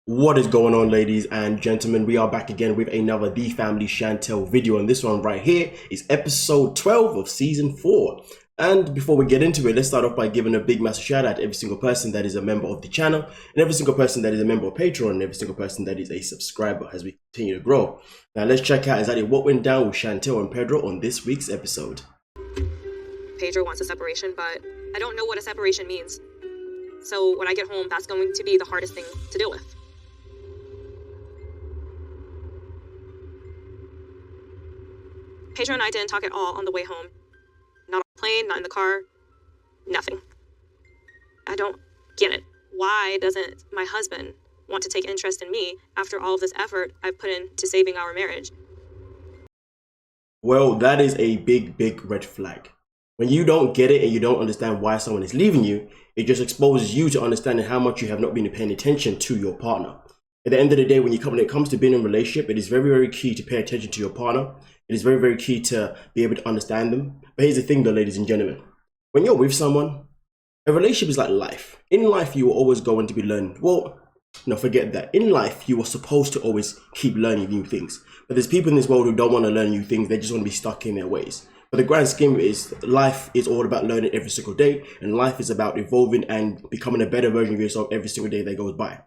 What is going on, ladies and gentlemen? We are back again with another The Family Chantel video, and this one right here is episode 12 of season 4. And before we get into it, let's start off by giving a big massive shout out to every single person that is a member of the channel, and every single person that is a member of Patreon, and every single person that is a subscriber as we continue to grow. Now let's check out exactly what went down with Chantel and Pedro on this week's episode. Pedro wants a separation, but I don't know what a separation means. So when I get home, that's going to be the hardest thing to deal with. Pedro and I didn't talk at all on the way home. Not on the plane, not in the car, nothing. I don't get it. Why doesn't my husband want to take interest in me after all of this effort I've put into saving our marriage? Well, that is a big red flag. When you don't get it and you don't understand why someone is leaving you, it just exposes you to understanding how much you have not been paying attention to your partner. At the end of the day, when it comes to being in a relationship, it is very key to pay attention to your partner. It is very key to be able to understand them. But here's the thing though, ladies and gentlemen. When you're with someone, a relationship is like life. In life, you are always going to be learning. Well, no, forget that. In life, you are supposed to always keep learning new things. But there's people in this world who don't want to learn new things. They just want to be stuck in their ways. But the grand scheme is life is all about learning every single day. And life is about evolving and becoming a better version of yourself every single day that goes by.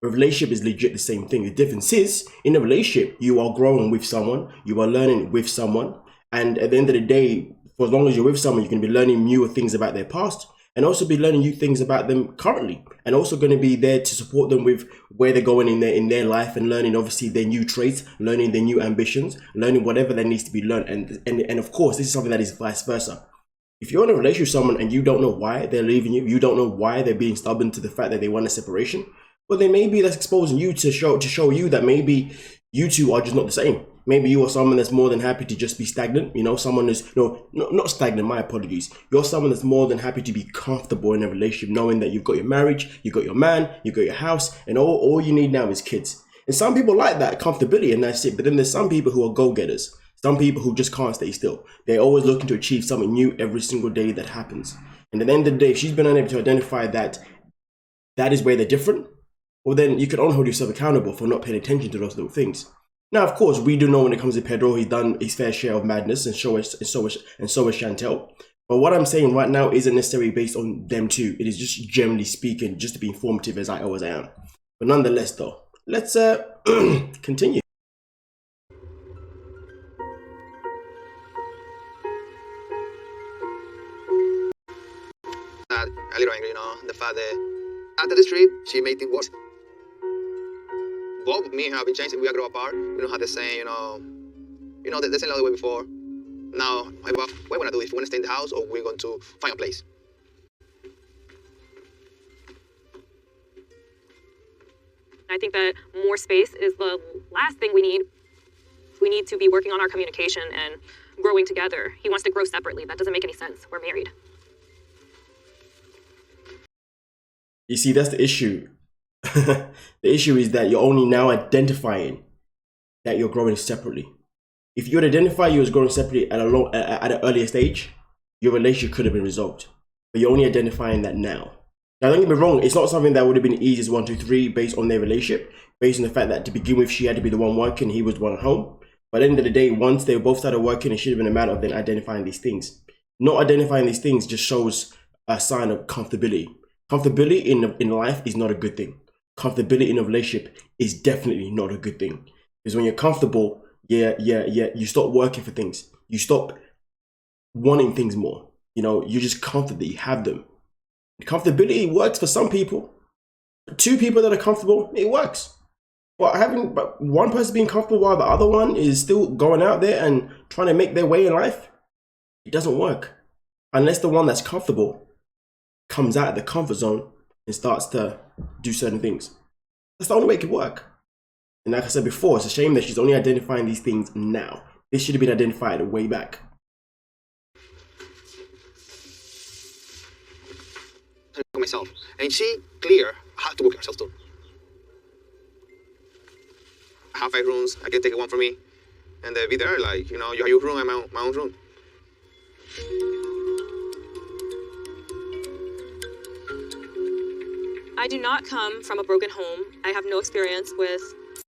A relationship is legit the same thing. The difference is, in a relationship, you are growing with someone, you are learning with someone, and at the end of the day, for as long as you're with someone, you can be learning newer things about their past, and also be learning new things about them currently, and also going to be there to support them with where they're going in their life, and learning obviously their new traits, learning their new ambitions, learning whatever that needs to be learned, and of course, this is something that is vice versa. If you're in a relationship with someone and you don't know why they're leaving you, you don't know why they're being stubborn to the fact that they want a separation, well, then maybe that's exposing you to show you that maybe you two are just not the same. Maybe you are someone that's more than happy to just be stagnant. You know, someone is not stagnant. My apologies. You're someone that's more than happy to be comfortable in a relationship, knowing that you've got your marriage, you've got your man, you've got your house, and all you need now is kids. And some people like that comfortability, and that's it. But then there's some people who are go-getters. Some people who just can't stay still. They're always looking to achieve something new every single day that happens. And at the end of the day, if she's been unable to identify that is where they're different, well, then you can only hold yourself accountable for not paying attention to those little things. Now, of course, we do know when it comes to Pedro, he's done his fair share of madness, and so is Chantel. But what I'm saying right now isn't necessarily based on them two. It is just generally speaking, just to be informative as I always am. But nonetheless, though, let's continue. A little angry, the fact that after the trip, she made things worse. Both me and her have been changed. We grow apart. We don't have the same, the same other way before. Now, what we want to do is we want to stay in the house or we're going to find a place. I think that more space is the last thing we need. We need to be working on our communication and growing together. He wants to grow separately. That doesn't make any sense. We're married. You see, that's the issue. The issue is that you're only now identifying that you're growing separately. If you had identified you as growing separately at an earlier stage, your relationship could have been resolved. But you're only identifying that now. Now, don't get me wrong, it's not something that would have been easy as 1, 2, 3 based on their relationship, based on the fact that to begin with, she had to be the one working, he was the one at home. But at the end of the day, once they both started working, it should have been a matter of then identifying these things. Not identifying these things just shows a sign of comfortability. Comfortability in life is not a good thing. Comfortability in a relationship is definitely not a good thing. Because when you're comfortable, you stop working for things. You stop wanting things more. You're just comfortable that you have them. Comfortability works for some people. Two people that are comfortable, it works. But one person being comfortable while the other one is still going out there and trying to make their way in life, it doesn't work. Unless the one that's comfortable comes out of the comfort zone and starts to do certain things. That's the only way it could work. And like I said before, it's a shame that she's only identifying these things now. This should have been identified way back. Myself, and she clear how to work herself too. I have 5 rooms. I can take one for me, and be there. You have your room and my own room. I do not come from a broken home. I have no experience with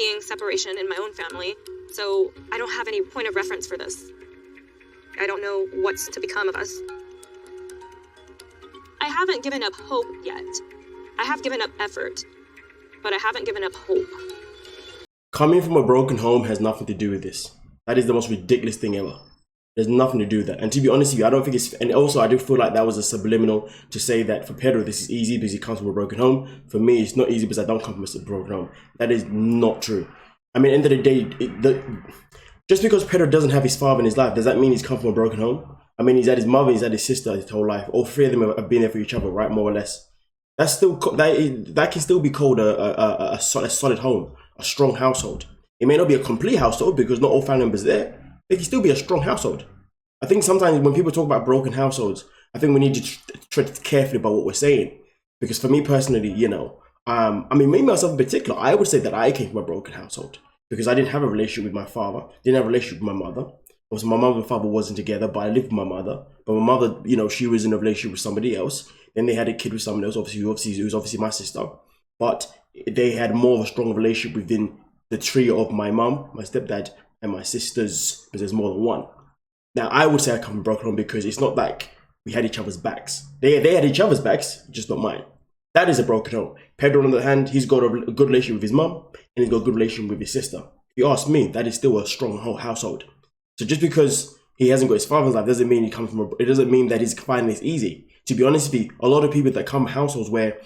seeing separation in my own family, so I don't have any point of reference for this. I don't know what's to become of us. I haven't given up hope yet. I have given up effort, but I haven't given up hope. Coming from a broken home has nothing to do with this. That is the most ridiculous thing ever. There's nothing to do with that. And to be honest with you, I don't think it's... And also, I do feel like that was a subliminal to say that for Pedro, this is easy because he comes from a broken home. For me, it's not easy because I don't come from a broken home. That is not true. I mean, at the end of the day, just because Pedro doesn't have his father in his life, does that mean he's come from a broken home? I mean, he's had his mother, he's had his sister his whole life. All three of them have been there for each other, right? More or less. That's still... That can still be called a solid home, a strong household. It may not be a complete household because not all family members are there. It can still be a strong household. I think sometimes when people talk about broken households, I think we need to tread carefully about what we're saying. Because for me personally, you know, I mean, me myself in particular, I would say that I came from a broken household because I didn't have a relationship with my father, didn't have a relationship with my mother. Also, my mother and father wasn't together, but I lived with my mother. But my mother, you know, she was in a relationship with somebody else. Then they had a kid with someone else. Obviously, it was obviously my sister. But they had more of a strong relationship within the trio of my mum, my stepdad, and my sisters, because there's more than one. Now, I would say I come from a broken home because it's not like we had each other's backs. They had each other's backs, just not mine. That is a broken home. Pedro, on the other hand, he's got a good relationship with his mum, and he's got a good relationship with his sister. If you ask me, that is still a strong household. So just because he hasn't got his father's life doesn't mean it doesn't mean that his finding is easy. To be honest with you, a lot of people that come from households where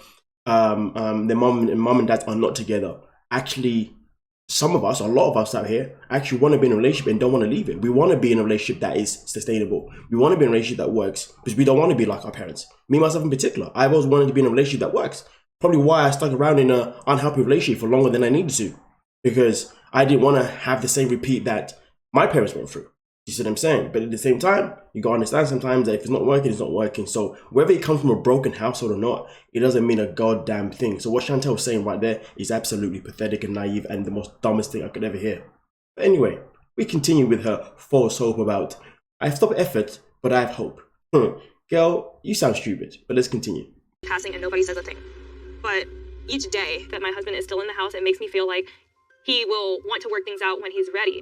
their mum and dad are not together, actually, some of us, a lot of us out here, actually want to be in a relationship and don't want to leave it. We want to be in a relationship that is sustainable. We want to be in a relationship that works because we don't want to be like our parents. Me, myself in particular, I've always wanted to be in a relationship that works. Probably why I stuck around in an unhappy relationship for longer than I needed to, because I didn't want to have the same repeat that my parents went through. You see what I'm saying? But at the same time, you gotta understand sometimes that if it's not working, it's not working. So whether it comes from a broken household or not, it doesn't mean a goddamn thing. So what Chantel was saying right there is absolutely pathetic and naive and the most dumbest thing I could ever hear. But anyway, we continue with her false hope about, I've stopped effort, but I have hope. Girl, you sound stupid, but let's continue. Passing and nobody says a thing. But each day that my husband is still in the house, it makes me feel like he will want to work things out when he's ready.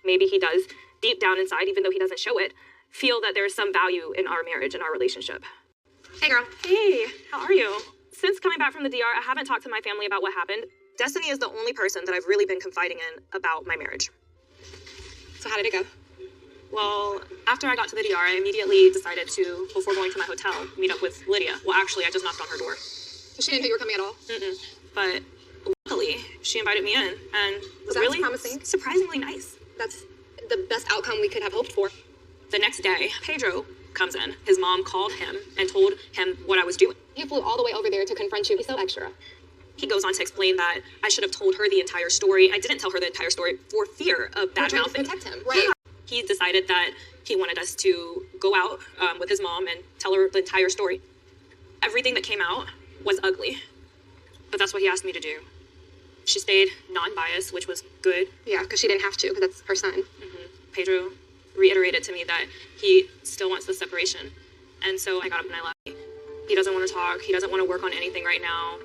Maybe he does, deep down inside, even though he doesn't show it, feel that there's some value in our marriage and our relationship. Hey, girl. Hey, how are you? Since coming back from the DR, I haven't talked to my family about what happened. Destiny is the only person that I've really been confiding in about my marriage. So how did it go? Well, after I got to the DR, I immediately decided to, before going to my hotel, meet up with Lydia. Well, actually, I just knocked on her door. So she didn't know you were coming at all? But luckily, she invited me in and was Sounds really promising. Surprisingly nice. That's the best outcome we could have hoped for. The next day, Pedro comes in. His mom called him and told him what I was doing. He flew all the way over there to confront you. He's so extra. He goes on to explain that I should have told her the entire story. I didn't tell her the entire story for fear of bad mouthing. Protect him, right? Yeah. He decided that he wanted us to go out with his mom and tell her the entire story. Everything that came out was ugly, but that's what he asked me to do. She stayed non-biased, which was good. Yeah, because she didn't have to, because that's her son. Pedro reiterated to me that he still wants the separation. And so I got up and I left. He doesn't want to talk. He doesn't want to work on anything right now.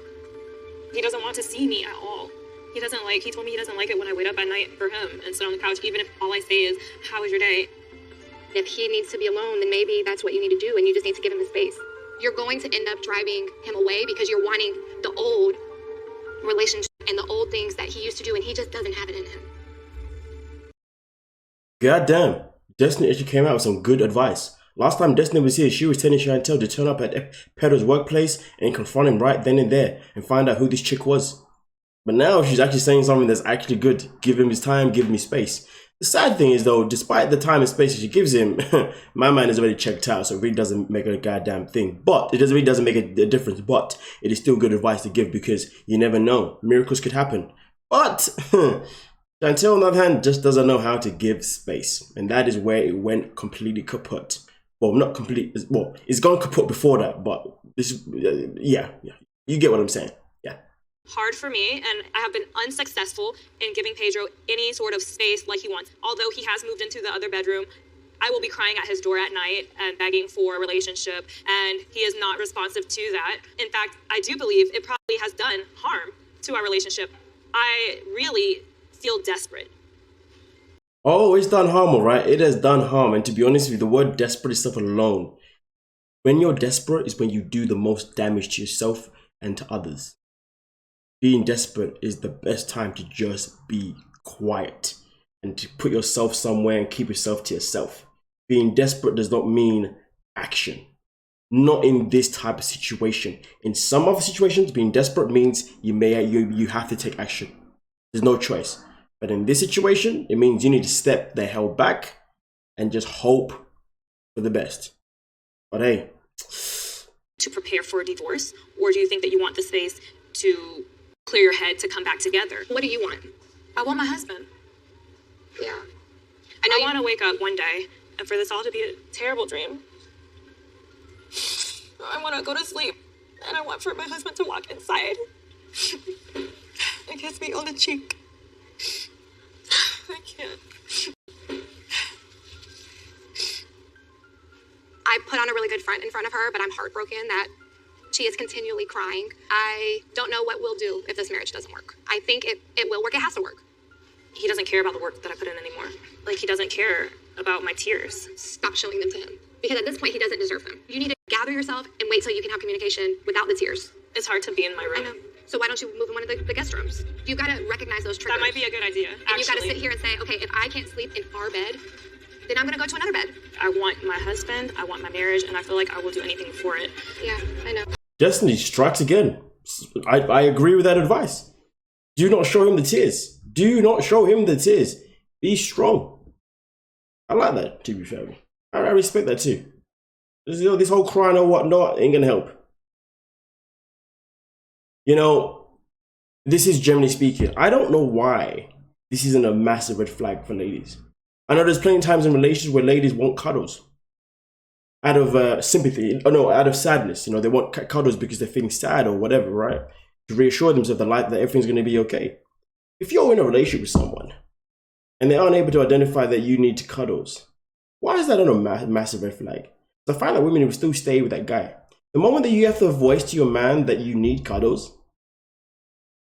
He doesn't want to see me at all. He told me he doesn't like it when I wait up at night for him and sit on the couch, even if all I say is, how was your day? If he needs to be alone, then maybe that's what you need to do, and you just need to give him the space. You're going to end up driving him away because you're wanting the old relationship and the old things that he used to do, and he just doesn't have it in him. God damn, Destiny actually came out with some good advice. Last time Destiny was here, she was telling Chantel to turn up at Pedro's workplace and confront him right then and there and find out who this chick was. But now she's actually saying something that's actually good. Give him his time, give him his space. The sad thing is though, despite the time and space that she gives him, my man is already checked out, so it really doesn't make a goddamn thing. But it really doesn't make a difference, but it is still good advice to give because you never know. Miracles could happen. But Chantel, on the other hand, just doesn't know how to give space. And that is where it went completely kaput. Well, not complete. Well, it's gone kaput before that, but this, yeah. You get what I'm saying. Yeah. Hard for me, and I have been unsuccessful in giving Pedro any sort of space like he wants. Although he has moved into the other bedroom, I will be crying at his door at night and begging for a relationship, and he is not responsive to that. In fact, I do believe it probably has done harm to our relationship. I really feel desperate. Oh, it's done harm, all right? It has done harm. And to be honest with you, the word desperate itself alone, when you're desperate is when you do the most damage to yourself and to others. Being desperate is the best time to just be quiet and to put yourself somewhere and keep yourself to yourself. Being desperate does not mean action. Not in this type of situation. In some other situations, being desperate means you have to take action. There's no choice. But in this situation, it means you need to step the hell back and just hope for the best. But hey. To prepare for a divorce? Or do you think that you want the space to clear your head to come back together? What do you want? I want my husband. Yeah. I want to wake up one day and for this all to be a terrible dream. I want to go to sleep and I want for my husband to walk inside and kiss me on the cheek. I can't. I put on a really good front in front of her, but I'm heartbroken that she is continually crying. I don't know what we'll do if this marriage doesn't work. I think it will work. It has to work. He doesn't care about the work that I put in anymore. Like, he doesn't care about my tears. Stop showing them to him. Because at this point, he doesn't deserve them. You need to gather yourself and wait till you can have communication without the tears. It's hard to be in my room. I know. So why don't you move in one of the guest rooms? You've got to recognize those triggers. That might be a good idea, And you've got to sit here and say, okay, if I can't sleep in our bed, then I'm going to go to another bed. I want my husband, I want my marriage, and I feel like I will do anything for it. Yeah, I know. Destiny strikes again. I agree with that advice. Do not show him the tears. Do not show him the tears. Be strong. I like that, to be fair. I respect that too. This whole crying or whatnot ain't gonna help. You know, this is generally speaking. I don't know why this isn't a massive red flag for ladies. I know there's plenty of times in relationships where ladies want cuddles out of sympathy, out of sadness. You know, they want cuddles because they're feeling sad or whatever, right? To reassure themselves that everything's going to be okay. If you're in a relationship with someone and they aren't able to identify that you need cuddles, why is that not a massive red flag? So I find that women will still stay with that guy. The moment that you have to voice to your man that you need cuddles,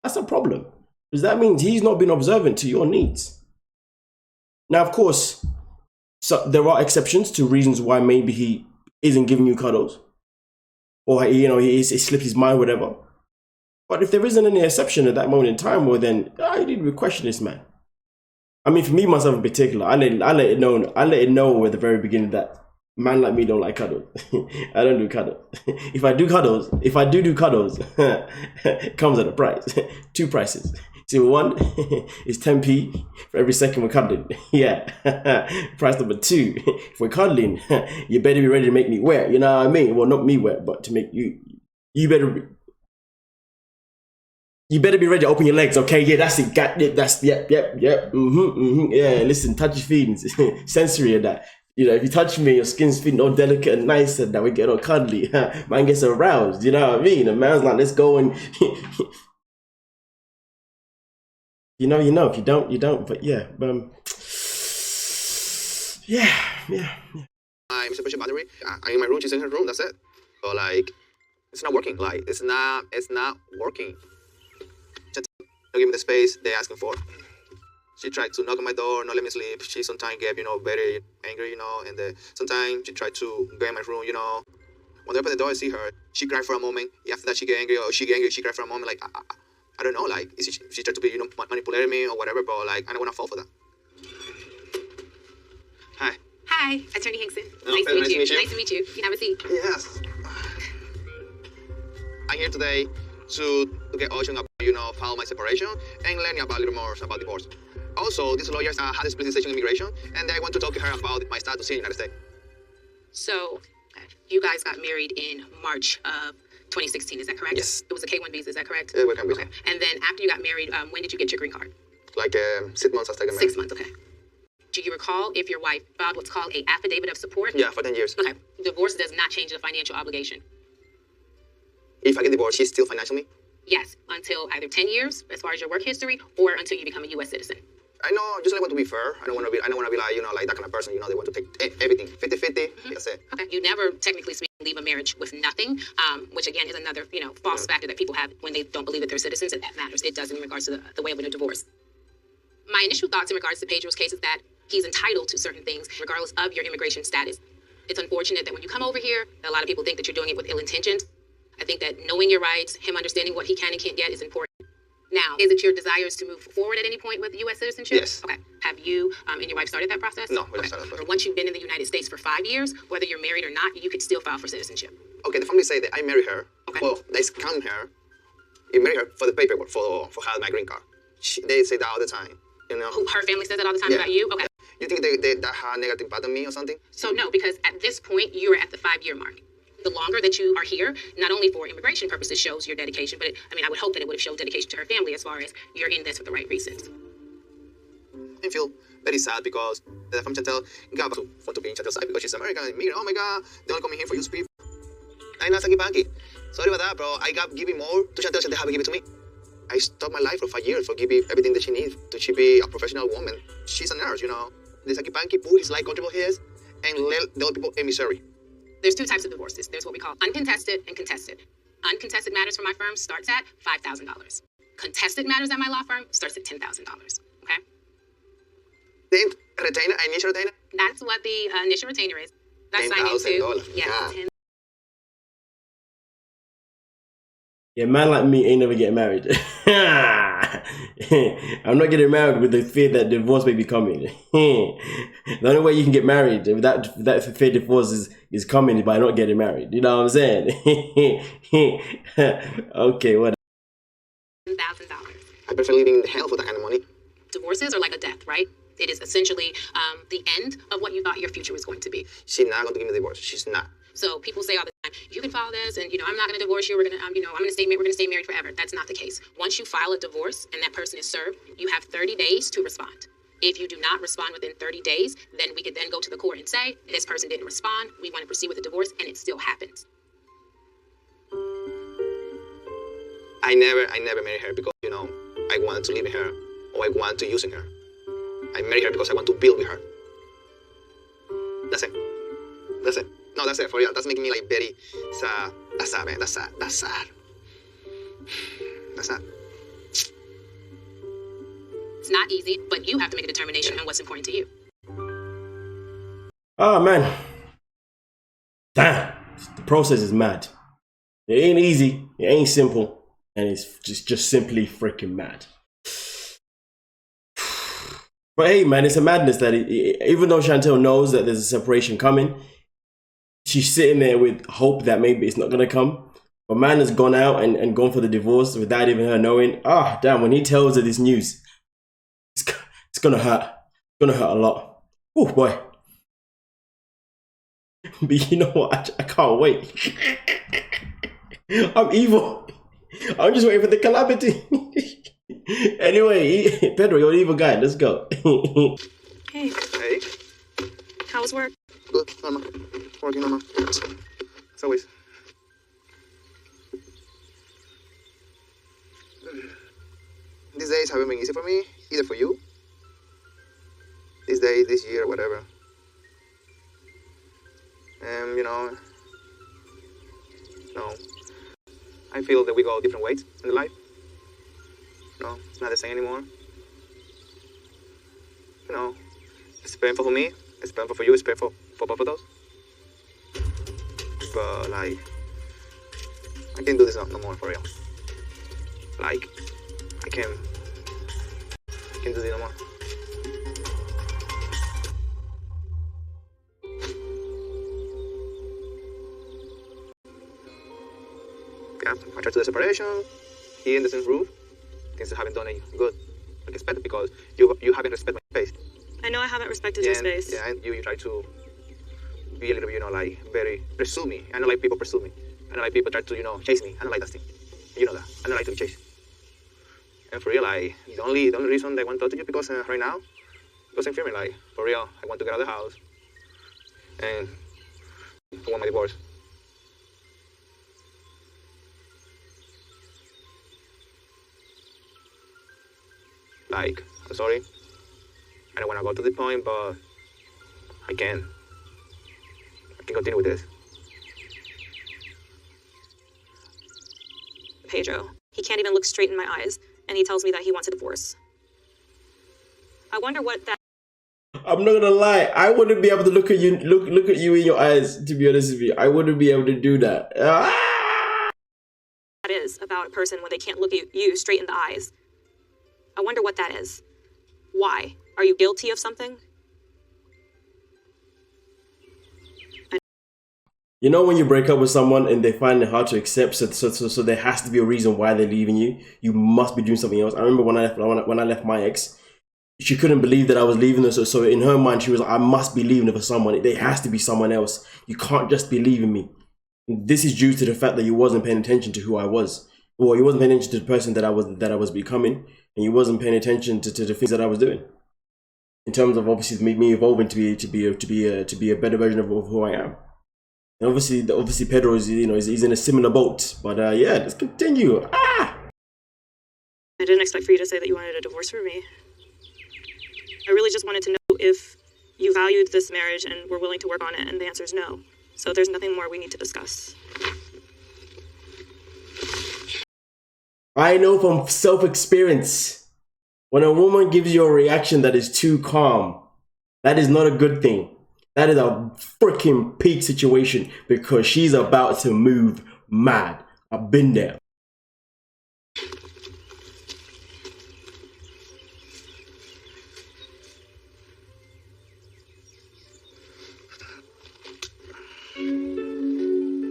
that's a problem. Because that means he's not been observant to your needs. Now, of course, so there are exceptions to reasons why maybe he isn't giving you cuddles. Or, he slipped his mind, whatever. But if there isn't any exception at that moment in time, well then, I need to question this man. I mean, for me, myself in particular, I let it know at the very beginning that man like me don't like cuddles. I don't do cuddles. If I do cuddles, it comes at a price. 2 prices. See, one is 10p for every second we're cuddling. Yeah. Price number 2, if we're cuddling, you better be ready to make me wet. You know what I mean? Well, not me wet, but to make you better be ready to open your legs, okay? Yeah, that's it. Got it. That's yep. Yeah, listen, touch your feelings, sensory of that. You know, if you touch me, your skin's feeling all delicate and nice, and that we get all cuddly. Man gets aroused. You know what I mean? A man's like, let's go and. You know. If you don't, you don't. But yeah, yeah. I'm supposed to battery. I'm in my room. She's in her room. That's it. But it's not working. It's not working. Just don't give me the space they're asking for. She tried to knock on my door, not let me sleep. She sometimes get, very angry, and sometimes she tried to go in my room, When I open the door, I see her. She cried for a moment. After that, she get angry, or she get angry, she cried for a moment. I don't know, she tried to be, manipulating me or whatever, but I don't want to fall for that. Hi. Hi, Attorney Hinkson. Oh, Nice to meet you. Nice Nice to meet you. You can have a seat. Yes. I'm here today to get Ocean about, file my separation and learning about a little more about divorce. Also, these lawyers had a specialization in immigration, and I want to talk to her about my status here in the United States. So, you guys got married in March of 2016, is that correct? Yes. It was a K-1 visa, is that correct? Yeah, K-1 visa. Okay. And then after you got married, when did you get your green card? 6 months after I got married. 6 months, okay. Do you recall if your wife filed what's called an affidavit of support? Yeah, for 10 years. Okay. Divorce does not change the financial obligation. If I get divorced, she's still financially? Yes, until either 10 years, as far as your work history, or until you become a U.S. citizen. I know, just like want to be fair. I don't want to be like, you know, like that kind of person, you know, they want to take everything, 50-50, that's it. Okay, you never, technically speaking, leave a marriage with nothing, which again is another, you know, false factor that people have when they don't believe that they're citizens, and that matters. It does in regards to the way of a divorce. My initial thoughts in regards to Pedro's case is that he's entitled to certain things regardless of your immigration status. It's unfortunate that when you come over here, a lot of people think that you're doing it with ill intentions. I think that knowing your rights, him understanding what he can and can't get is important. Now, is it your desires to move forward at any point with U.S. citizenship? Yes. Okay. Have you and your wife started that process? No, we haven't started that process. Or once you've been in the United States for 5 years, whether you're married or not, you could still file for citizenship. Okay, the family say that I marry her. Okay. Well, they scam her. You marry her for the paperwork, for have my green card. They say that all the time, you know. Her family says that all the time about you? Okay. You think that have a negative impact on me or something? So no, because at this point, you're at the 5-year mark. The longer that you are here, not only for immigration purposes shows your dedication, but I would hope that it would have showed dedication to her family as far as you're in this for the right reasons. I feel very sad because the family Chantel got to want to be in Chantel's side because she's American and me, oh my god, they only coming here for you people. I'm not Panky. Sorry about that, bro. I got giving more to Chantel, Chantel haven't given it to me. I stopped my life for 5 years for giving everything that she needs to be a professional woman. She's a nurse, you know. The Panky put his life control his and let the other people in misery. There's 2 types of divorces. There's what we call uncontested and contested. Uncontested matters for my firm starts at $5,000. Contested matters at my law firm starts at $10,000. Okay? Then retainer, initial retainer? That's what the initial retainer is. That's $10,000. Yeah. Yeah, man like me ain't never getting married. I'm not getting married with the fear that divorce may be coming. The only way you can get married if that fear divorce is coming is by not getting married. You know what I'm saying? Okay, what? $10,000. I prefer living in hell for that kind of money. Divorces are like a death, right? It is essentially the end of what you thought your future was going to be. She's not going to give me a divorce. She's not. So people say all the time, you can file this, and I'm not going to divorce you. We're going to, I'm going to stay married. We're going to stay married forever. That's not the case. Once you file a divorce and that person is served, you have 30 days to respond. If you do not respond within 30 days, then we could then go to the court and say this person didn't respond. We want to proceed with the divorce, and it still happens. I never married her because I want to live with her or I want to use her. I married her because I want to build with her. That's it. That's it. No, that's it, for real. That's making me like very sad. That's sad, man. That's sad. That's sad. That's sad. It's not easy, but you have to make a determination on what's important to you. Oh, man. Damn. The process is mad. It ain't easy. It ain't simple. And it's just simply freaking mad. But hey, man, it's a madness that even though Chantel knows that there's a separation coming, she's sitting there with hope that maybe it's not going to come. But man has gone out and gone for the divorce without even her knowing. Ah, damn, when he tells her this news, it's going to hurt. It's going to hurt a lot. Oh, boy. But you know what? I can't wait. I'm evil. I'm just waiting for the calamity. Anyway, Pedro, you're an evil guy. Let's go. Hey. Hey. How was work? Good, normal. Working normal. As always. These days haven't been easy for me, either for you. This day, this year, whatever. And, no. I feel that we go different ways in life. No, it's not the same anymore. It's painful for me, it's painful for you, it's painful for both of us. But, like, I can't do this no more, for real. Like, I can't do this no more. Yeah, I tried to do the separation, here in the same roof. Things haven't done it good, like expected, because you haven't respected my space. I know I haven't respected your space. Yeah, and you try to be a little bit, like, very pursue me. I don't like people pursue me. I don't like people try to, chase me. I don't like that thing. You know that. I don't like to be chased. And for real, like, the only reason I want to talk to you because right now, because I'm feeling like, for real, I want to get out of the house. And I want my divorce. Like, I'm sorry. I don't want to go to the point, but I can. I can continue with this. Pedro, he can't even look straight in my eyes, and he tells me that he wants a divorce. I wonder what that I'm not gonna lie, I wouldn't be able to look at you in your eyes, to be honest with you. I wouldn't be able to do that. is about a person when they can't look at you straight in the eyes. I wonder what that is. Why? Are you guilty of something? You know when you break up with someone and they find it hard to accept, so there has to be a reason why they're leaving you. You must be doing something else. I remember when I left my ex, she couldn't believe that I was leaving her. So in her mind, she was like, I must be leaving her for someone. There has to be someone else. You can't just be leaving me. This is due to the fact that you wasn't paying attention to who I was. Well, you wasn't paying attention to the person that I was becoming, and you wasn't paying attention to the things that I was doing. In terms of obviously me evolving to be a better version of who I am. And obviously Pedro is he's in a similar boat. But yeah, let's continue. I didn't expect for you to say that you wanted a divorce from me. I really just wanted to know if you valued this marriage and were willing to work on it, and the answer is no. So there's nothing more we need to discuss. I know from self-experience, when a woman gives you a reaction that is too calm, that is not a good thing. That is a freaking peak situation because she's about to move mad. I've been there.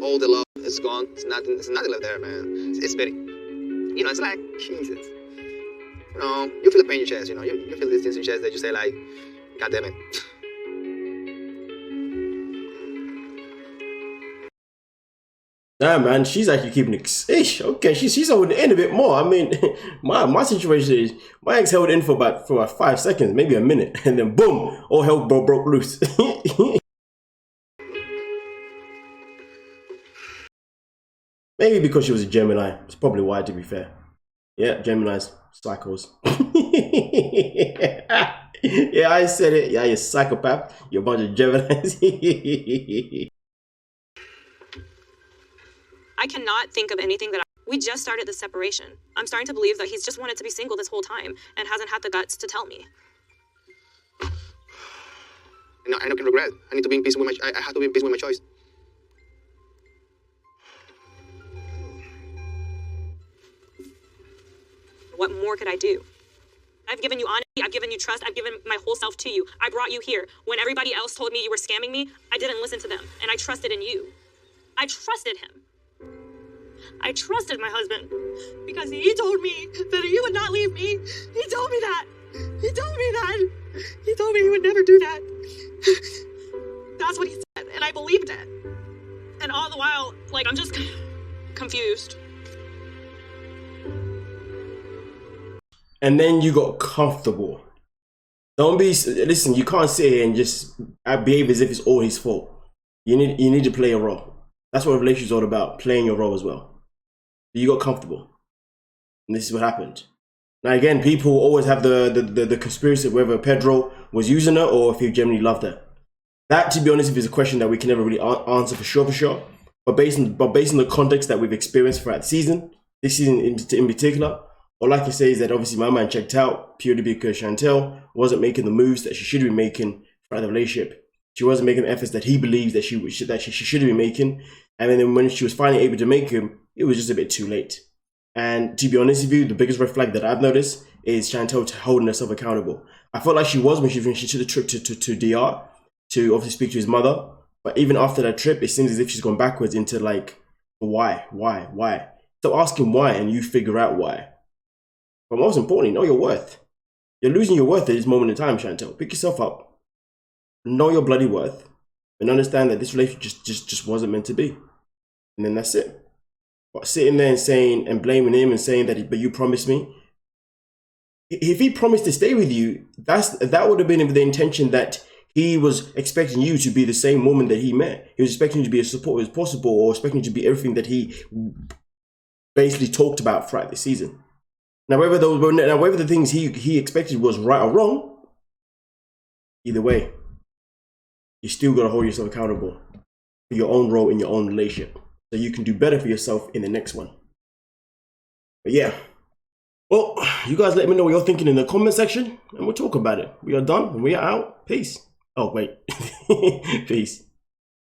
All the love is gone. It's nothing left there, man. It's fitting. You know, it's like, Jesus. You know, you feel the pain in your chest, you know. You feel these things in your chest that you say like, God damn it. Nah, man, she's actually keeping it. Okay, she's holding it in a bit more. I mean, my situation is my ex held in for about 5 seconds, maybe a minute, and then boom, all hell broke loose. Maybe because she was a Gemini. It's probably why, to be fair. Yeah, Geminis, psychos. Yeah, I said it. Yeah, you're a psychopath. You're a bunch of Geminis. I cannot think of anything that we just started the separation. I'm starting to believe that he's just wanted to be single this whole time and hasn't had the guts to tell me. No, I don't regret. I need to be in peace with I have to be in peace with my choice. What more could I do? I've given you honesty, I've given you trust, I've given my whole self to you. I brought you here. When everybody else told me you were scamming me, I didn't listen to them, and I trusted in you. I trusted him. I trusted my husband because he told me that he would not leave me. He told me that. He told me that. He told me he would never do that. That's what he said, and I believed it. And all the while, like, I'm just confused. And then you got comfortable. Listen, you can't sit here and just behave as if it's all his fault. You need to play a role. That's what a relationship is all about, playing your role as well. You got comfortable. And this is what happened. Now again, people always have the conspiracy of whether Pedro was using her or if he genuinely loved her. That, to be honest, is a question that we can never really answer for sure. But based on the context that we've experienced throughout the season, this season in particular, all I can say is that obviously my man checked out purely because Chantel wasn't making the moves that she should be making throughout the relationship. She wasn't making the efforts that he believes that she should be making. And then when she was finally able to make him, it was just a bit too late. And to be honest with you, the biggest red flag that I've noticed is Chantel holding herself accountable. I felt like she was when she took the trip to DR to obviously speak to his mother. But even after that trip, it seems as if she's gone backwards into like, why? Stop asking why and you figure out why. But most importantly, know your worth. You're losing your worth at this moment in time, Chantel. Pick yourself up. Know your bloody worth. And understand that this relationship just wasn't meant to be. And then that's it. But sitting there and saying and blaming him and saying that, but you promised me. If he promised to stay with you, that would have been with the intention that he was expecting you to be the same woman that he met. He was expecting you to be as supportive as possible, or expecting you to be everything that he basically talked about throughout the season. Now, whether the things he expected was right or wrong, either way, you still got to hold yourself accountable for your own role in your own relationship so you can do better for yourself in the next one. But yeah, well, you guys let me know what you're thinking in the comment section and we'll talk about it. We are done and we are out. Peace. Oh, wait. Peace.